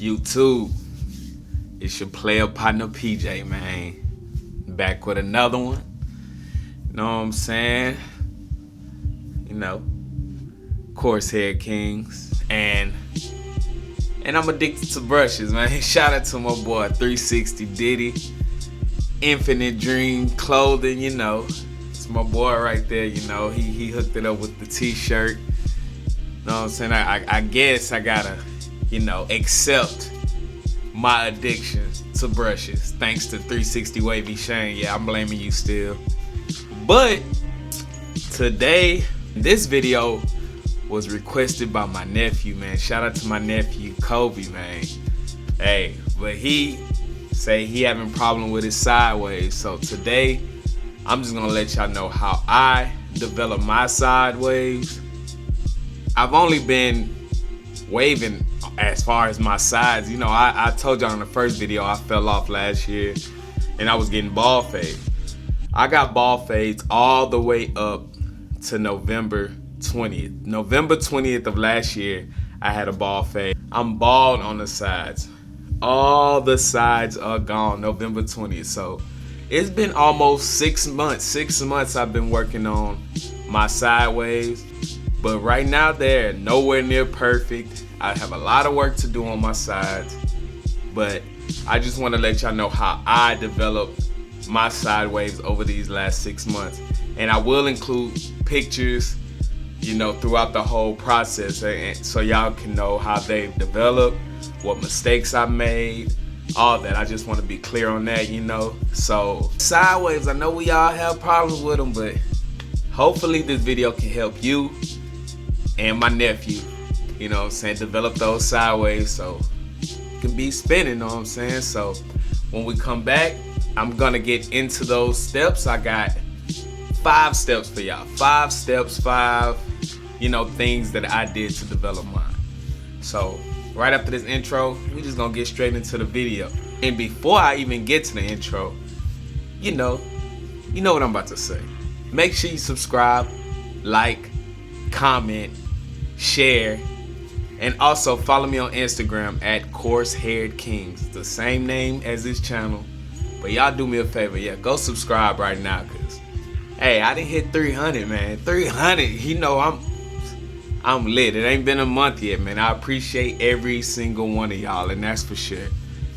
YouTube, it's your player partner PJ, man. Back with another one. Know what I'm saying? You know, Coarse Head Kings. And I'm addicted to brushes, man. Shout out to my boy 360 Diddy. Infinite Dream Clothing, you know. It's my boy right there, you know. He hooked it up with the t-shirt. Know what I'm saying? I guess I gotta, you know, accept my addiction to brushes. Thanks to 360 Wavy Shane. Yeah, I'm blaming you still. But today, this video was requested by my nephew, man. Shout out to my nephew Kobe, man. Hey, but he say he having problem with his sideways. So today, I'm just gonna let y'all know how I develop my sideways. I've only been waving as far as my sides. You know, I told y'all in the first video I fell off last year and I was getting ball fade. I got ball fades all the way up to November 20th. November 20th of last year, I had a ball fade. I'm bald on the sides. All the sides are gone November 20th. So it's been almost 6 months. 6 months I've been working on my sideways. But right now they're nowhere near perfect. I have a lot of work to do on my sides. But I just want to let y'all know how I developed my sideways over these last 6 months. And I will include pictures, you know, throughout the whole process, so y'all can know how they've developed, what mistakes I made, all that. I just want to be clear on that, you know. So sideways, I know we all have problems with them, but hopefully this video can help you and my nephew, you know what I'm saying, develop those sideways so you can be spinning, you know what I'm saying. So when we come back, I'm gonna get into those steps. I got 5 steps for y'all. 5 steps, 5, you know, things that I did to develop mine. So right after this intro, we just gonna get straight into the video. And before I even get to the intro, you know what I'm about to say. Make sure you subscribe, like, comment, share, and also follow me on Instagram at Coarse Haired Kings. The same name as this channel. But y'all do me a favor, yeah, go subscribe right now, cause hey, I didn't hit 300, man. 300, you know, I'm lit. It ain't been a month yet, man. I appreciate every single one of y'all, and that's for sure.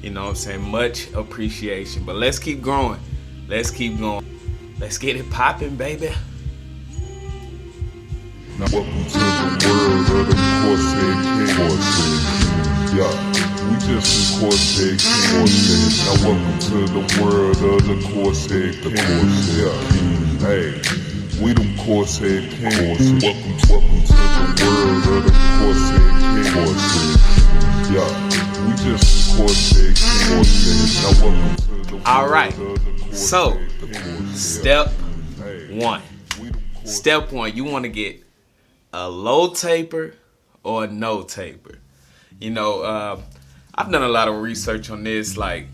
You know what I'm saying? Much appreciation. But let's keep growing. Let's keep going. Let's get it popping, baby. Now welcome to the world of the Coarse Head Kings. Yeah. We just some Coarse Head Kings. Now welcome to the world of the Coarse Head Kings. Yeah. Hey, we them Coarse Head Kings. Welcome to the world of the Coarse Head Kings. Yeah. We just some Coarse Head Kings. Now welcome to the world Alright, of the Coarse so Head Kings. step 1. Step 1, you want to get a low taper or a no taper. You know, I've done a lot of research on this, like,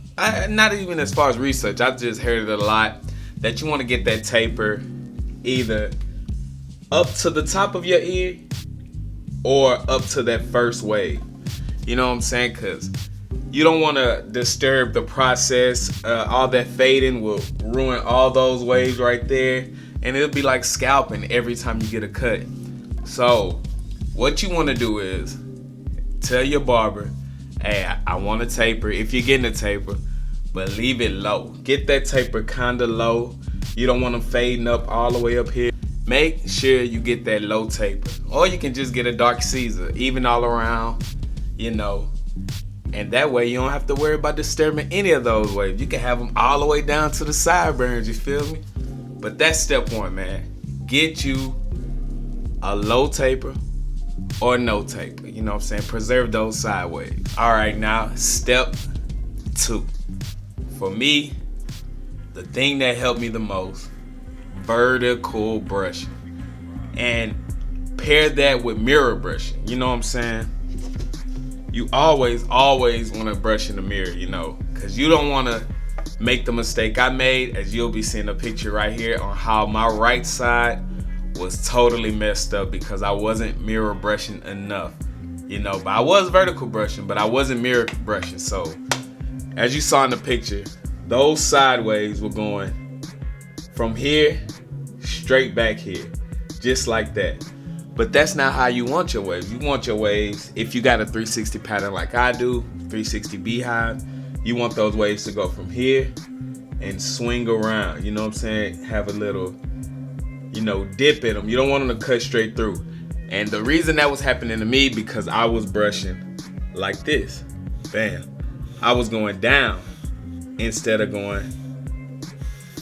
not even as far as research, I've just heard it a lot, that you want to get that taper either up to the top of your ear or up to that first wave. You know what I'm saying? Because you don't want to disturb the process. All that fading will ruin all those waves right there, and it'll be like scalping every time you get a cut. So what you want to do is tell your barber, hey, I want a taper, if you're getting a taper, but leave it low. Get that taper kind of low. You don't want them fading up all the way up here. Make sure you get that low taper. Or you can just get a dark Caesar, even all around, you know. And that way you don't have to worry about disturbing any of those waves. You can have them all the way down to the sideburns, you feel me? But that's step 1, man. Get you a low taper or no taper, you know what I'm saying? Preserve those sideways. All right, now step 2. For me, the thing that helped me the most, vertical brushing. And pair that with mirror brushing, you know what I'm saying? You always want to brush in the mirror, you know, because you don't want to make the mistake I made, as you'll be seeing a picture right here on how my right side was totally messed up because I wasn't mirror brushing enough. You know, but I was vertical brushing, but I wasn't mirror brushing. So as you saw in the picture, those sideways were going from here straight back here, just like that. But that's not how you want your waves. You want your waves, if you got a 360 pattern like I do, 360 beehive, you want those waves to go from here and swing around. You know what I'm saying? Have a little, dip in them. You don't want them to cut straight through. And the reason that was happening to me, because I was brushing like this. Bam. I was going down instead of going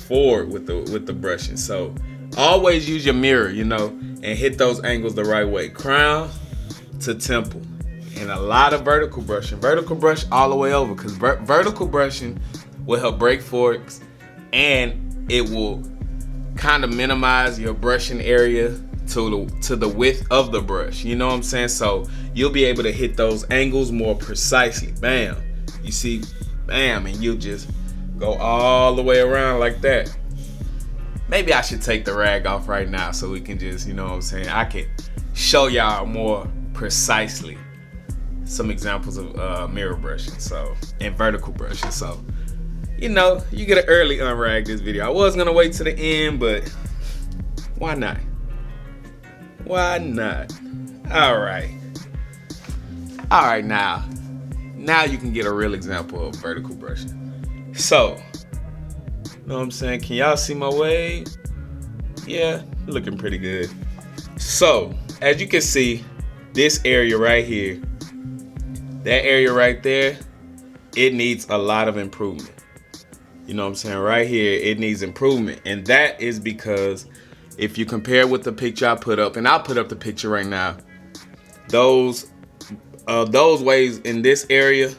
forward with the brushing. So always use your mirror, and hit those angles the right way. Crown to temple. And a lot of vertical brushing. Vertical brush all the way over, because vertical brushing will help break forks, and it will kind of minimize your brushing area to the width of the brush. You know what I'm saying? So you'll be able to hit those angles more precisely. Bam. You see, bam, and you just go all the way around like that. Maybe I should take the rag off right now so we can just, I can show y'all more precisely some examples of mirror brushing, and vertical brushing. So, you get an early unrag this video. I was gonna wait to the end, but why not? Why not? All right, now you can get a real example of vertical brushing. So, know what I'm saying? Can y'all see my wave? Yeah, looking pretty good. So, as you can see, this area right here, that area right there, it needs a lot of improvement. You know what I'm saying? Right here, it needs improvement. And that is because if you compare with the picture I put up, and I'll put up the picture right now, those waves in this area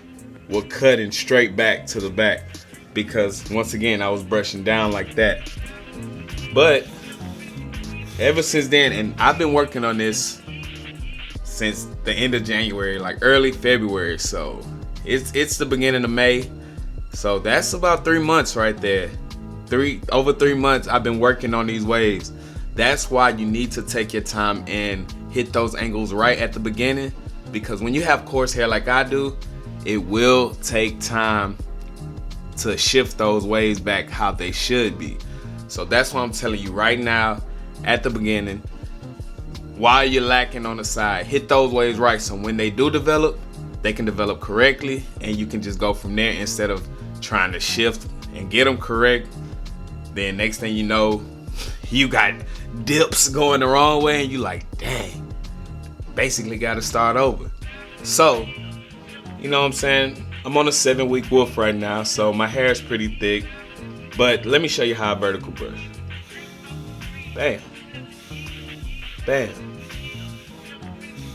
were cutting straight back to the back, because once again, I was brushing down like that. But ever since then, and I've been working on this since the end of January, like early February. So it's the beginning of May. So that's about 3 months right there. Over 3 months I've been working on these waves. That's why you need to take your time and hit those angles right at the beginning, because when you have coarse hair like I do, it will take time to shift those waves back how they should be. So that's why I'm telling you right now at the beginning, while you're lacking on the side, hit those waves right, so when they do develop, they can develop correctly, and you can just go from there instead of trying to shift and get them correct. Then next thing you know, you got dips going the wrong way, and you like, dang, basically got to start over. So, you know what I'm saying? I'm on a 7-week wolf right now, so my hair is pretty thick. But let me show you how I vertical brush. Bam. Bam.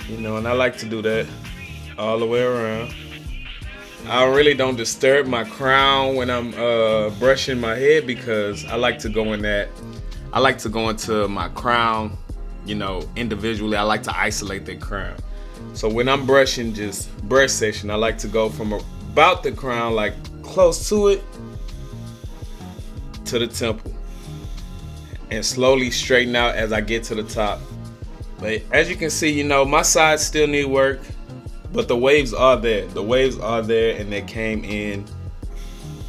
And I like to do that all the way around. I really don't disturb my crown when I'm brushing my head, because I like to go in that. I like to go into my crown, individually. I like to isolate the crown. So when I'm brushing just brush section, I like to go from about the crown, like close to it, to the temple, and slowly straighten out as I get to the top. But as you can see, my sides still need work, but the waves are there. The waves are there, and they came in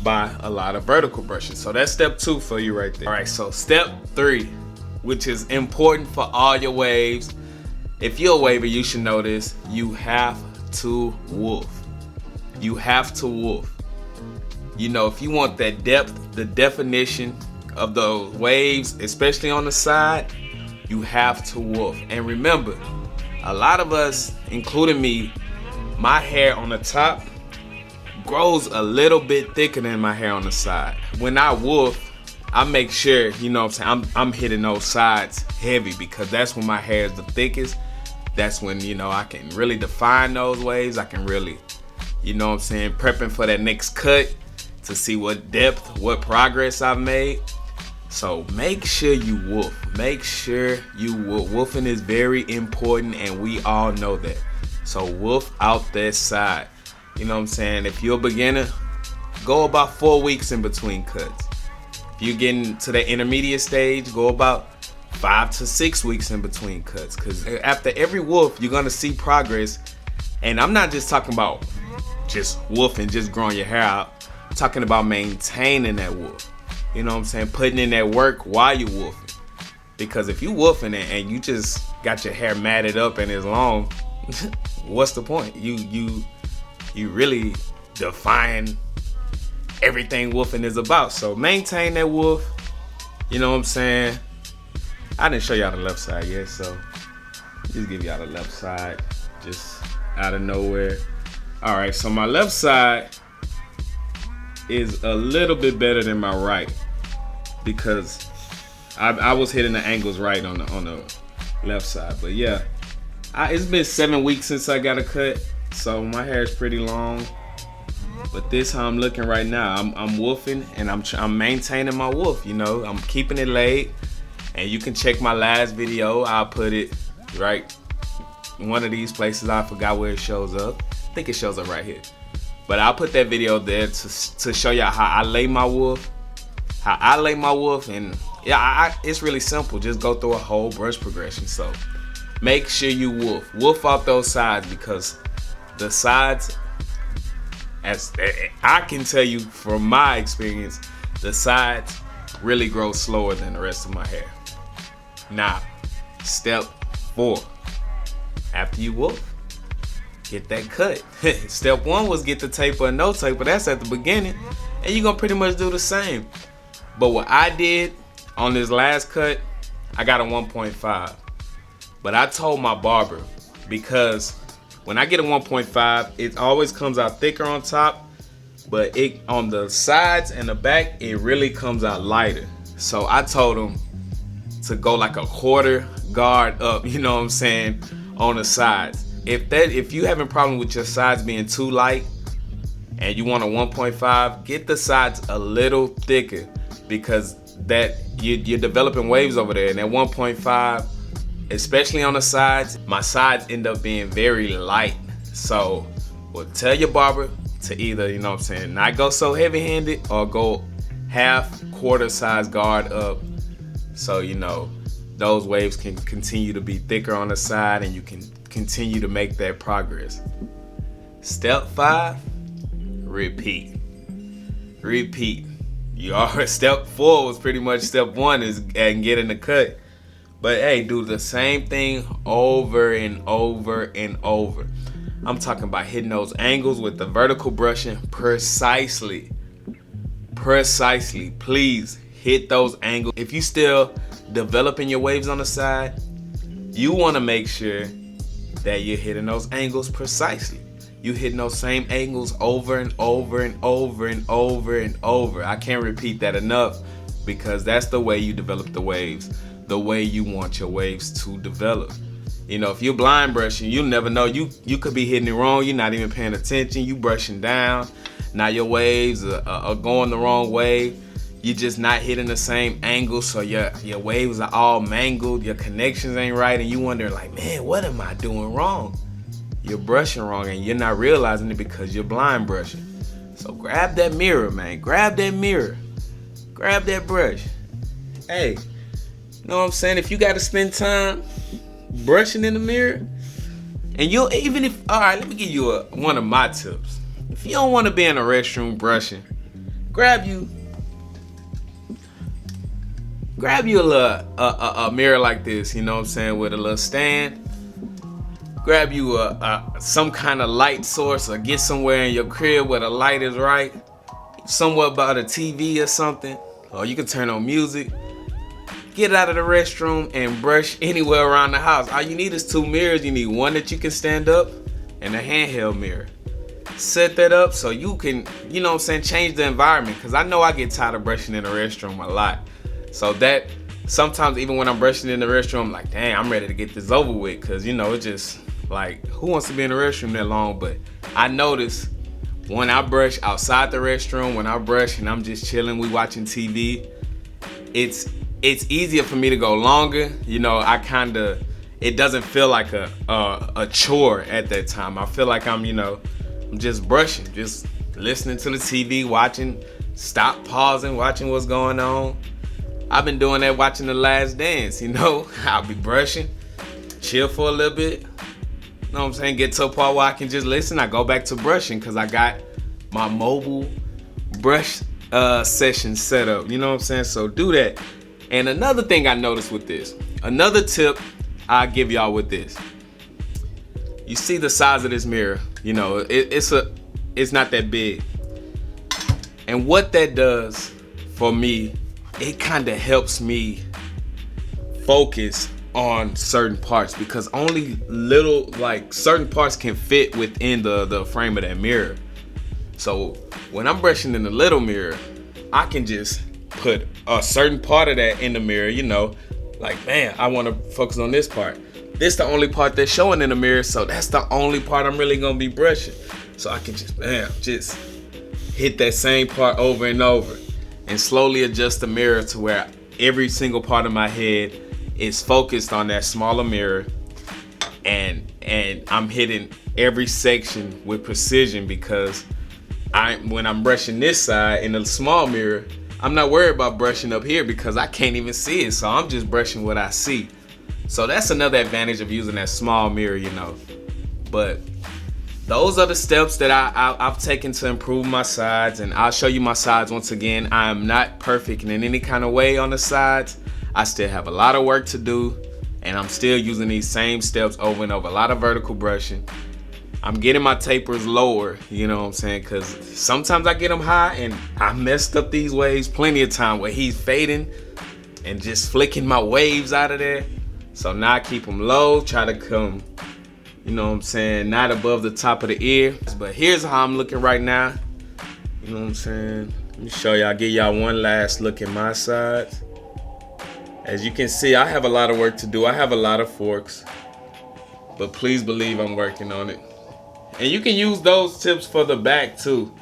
by a lot of vertical brushing. So that's step 2 for you right there. All right, so step 3, which is important for all your waves. If you're a waver, you should know this. You have to wolf. You have to wolf. If you want that depth, the definition of those waves, especially on the side, you have to wolf. And remember, a lot of us, including me, my hair on the top grows a little bit thicker than my hair on the side. When I wolf, I make sure, I'm hitting those sides heavy, because that's when my hair is the thickest. That's when, I can really define those waves. I can really, prepping for that next cut to see what depth, what progress I've made. So make sure you wolf. Make sure you wolf. Wolfing is very important, and we all know that. So wolf out that side. If you're a beginner, go about 4 weeks in between cuts. If you're getting to the intermediate stage, go about 5 to 6 weeks in between cuts. Because after every wolf, you're going to see progress And I'm not just talking about just woofing, just growing your hair out. I'm talking about maintaining that woof. You know what I'm saying? Putting in that work while you woofing. Because if you woofing it and you just got your hair matted up and it's long, what's the point? You really define everything woofing is about. So maintain that woof. You know what I'm saying? I didn't show y'all the left side yet, so just give y'all the left side just out of nowhere. All right, so my left side is a little bit better than my right because I was hitting the angles right on the left side. But yeah, it's been 7 weeks since I got a cut, so my hair is pretty long. But this how I'm looking right now. I'm woofing and I'm maintaining my woof. You know, I'm keeping it laid. And you can check my last video. I'll put it right one of these places. I forgot where it shows up. I think it shows up right here. But I'll put that video there to show y'all how I lay my woof. And yeah, it's really simple. Just go through a whole brush progression. So make sure you woof off those sides, because the sides, as I can tell you from my experience, the sides really grow slower than the rest of my hair. Now, step 4, after you woof, get that cut. Step 1 was get the taper or no taper. That's at the beginning, and you're gonna pretty much do the same. But what I did on this last cut, I got a 1.5. But I told my barber, because when I get a 1.5, it always comes out thicker on top, but it on the sides and the back, it really comes out lighter. So I told him to go like a quarter guard up, you know what I'm saying, on the sides. If you having problem with your sides being too light and you want a 1.5, get the sides a little thicker, because that you're developing waves over there. And at 1.5, especially on the sides, my sides end up being very light. So, well, tell your barber to either, you know what I'm saying, not go so heavy-handed or go half quarter size guard up, so you know those waves can continue to be thicker on the side and you can continue to make that progress. Step 5, repeat. Step 4 was pretty much step 1 is and getting the cut. But hey, do the same thing over and over and over. I'm talking about hitting those angles with the vertical brushing precisely. Please hit those angles. If you still developing your waves on the side, you want to make sure that you're hitting those angles precisely. You hitting those same angles over and over and over and over and over. I can't repeat that enough, because that's the way you develop the waves, the way you want your waves to develop. You know, if you're blind brushing, you'll never know. You could be hitting it wrong. You're not even paying attention. You brushing down. Now your waves are going the wrong way. You're just not hitting the same angle, so your waves are all mangled. Your connections ain't right, and you wonder like, man, what am I doing wrong? You're brushing wrong, and you're not realizing it because you're blind brushing. So grab that mirror, man. Grab that mirror. Grab that brush. Hey, you know what I'm saying? If you got to spend time brushing in the mirror, and you'll even if, all right, let me give you one of my tips. If you don't want to be in a restroom brushing, grab you a little a mirror like this, you know what I'm saying, with a little stand. Grab you some kind of light source, or get somewhere in your crib where the light is right, somewhere by the TV or something, or you can turn on music. Get out of the restroom and brush anywhere around the house. All you need is 2 mirrors. You need one that you can stand up and a handheld mirror. Set that up so you can, you know what I'm saying, change the environment. Because I know I get tired of brushing in the restroom a lot. So that sometimes even when I'm brushing in the restroom, I'm like, dang, I'm ready to get this over with. Because, you know, it's just like, who wants to be in the restroom that long? But I notice when I brush outside the restroom, when I brush and I'm just chilling, we watching TV, it's easier for me to go longer. You know, it doesn't feel like a chore at that time. I feel like I'm just brushing, just listening to the TV, watching, stop, pausing, watching what's going on. I've been doing that watching The Last Dance, you know. I'll be brushing, chill for a little bit, know what I'm saying, get to a part where I can just listen, I go back to brushing because I got my mobile brush session set up. You know what I'm saying? So do that. And another thing I noticed with this, another tip I'll give y'all with this. You see the size of this mirror, you know, it's not that big. And what that does for me, it kind of helps me focus on certain parts because only little, like certain parts can fit within the frame of that mirror. So when I'm brushing in the little mirror, I can just put a certain part of that in the mirror, you know, like, man, I want to focus on this part. This the only part that's showing in the mirror, so that's the only part I'm really gonna be brushing. So I can just, just hit that same part over and over and slowly adjust the mirror to where every single part of my head is focused on that smaller mirror, and I'm hitting every section with precision because when I'm brushing this side in the small mirror, I'm not worried about brushing up here because I can't even see it, so I'm just brushing what I see. So that's another advantage of using that small mirror, you know. But those are the steps that I've taken to improve my sides, and I'll show you my sides once again. I am not perfect in any kind of way on the sides. I still have a lot of work to do, and I'm still using these same steps over and over. A lot of vertical brushing. I'm getting my tapers lower, you know what I'm saying? Because sometimes I get them high, and I messed up these waves plenty of time where he's fading and just flicking my waves out of there. So now I keep them low, try to come, you know what I'm saying, not above the top of the ear. But here's how I'm looking right now. You know what I'm saying? Let me show y'all, give y'all one last look at my sides. As you can see, I have a lot of work to do. I have a lot of forks, but please believe I'm working on it. And you can use those tips for the back too.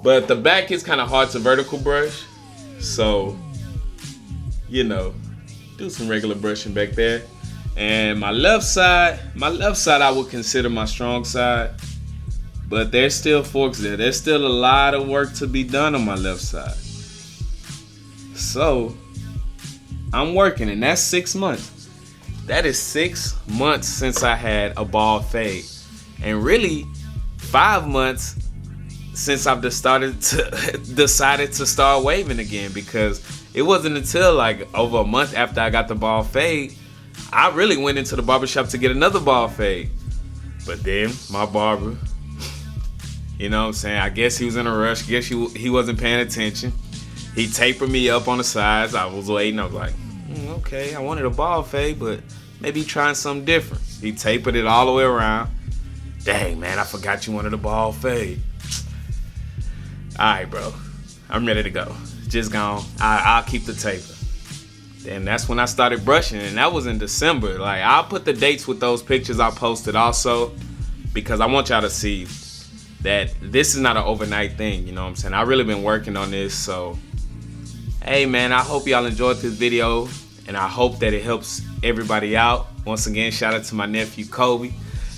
But the back is kind of hard to vertical brush. So, you know, do some regular brushing back there. And my left side I would consider my strong side. But there's still forks there. There's still a lot of work to be done on my left side. So, I'm working, and that's 6 months. That is 6 months since I had a bald fade. And really, 5 months since I've decided to start waving again, because it wasn't until like over a month after I got the bald fade, I really went into the barbershop to get another bald fade. But then my barber, you know what I'm saying, I guess he was in a rush. Guess he wasn't paying attention. He tapered me up on the sides. I was waiting. I was like, okay, I wanted a bald fade, but maybe trying something different. He tapered it all the way around. Dang, man, I forgot you wanted a bald fade. All right, bro. I'm ready to go. Just gone. I'll keep the taper. And that's when I started brushing, and that was in December. Like, I'll put the dates with those pictures I posted also, because I want y'all to see that this is not an overnight thing, you know what I'm saying? I've really been working on this, so hey, man, I hope y'all enjoyed this video, and I hope that it helps everybody out. Once again, shout out to my nephew Kobe.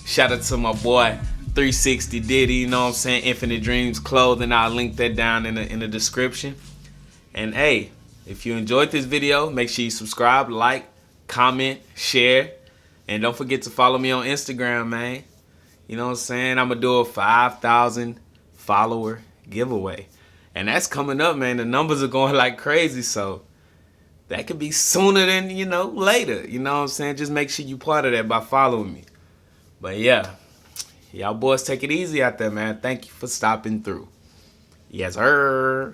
Shout out to my boy 360 Diddy, you know what I'm saying? Infinite Dreams Clothing. I'll link that down in the description. And hey, if you enjoyed this video, make sure you subscribe, like, comment, share, and don't forget to follow me on Instagram, man. You know what I'm saying? I'm gonna do a 5,000 follower giveaway. And that's coming up, man. The numbers are going like crazy, so that could be sooner than, you know, later. You know what I'm saying? Just make sure you part of that by following me. But yeah, y'all boys take it easy out there, man. Thank you for stopping through. Yes, sir.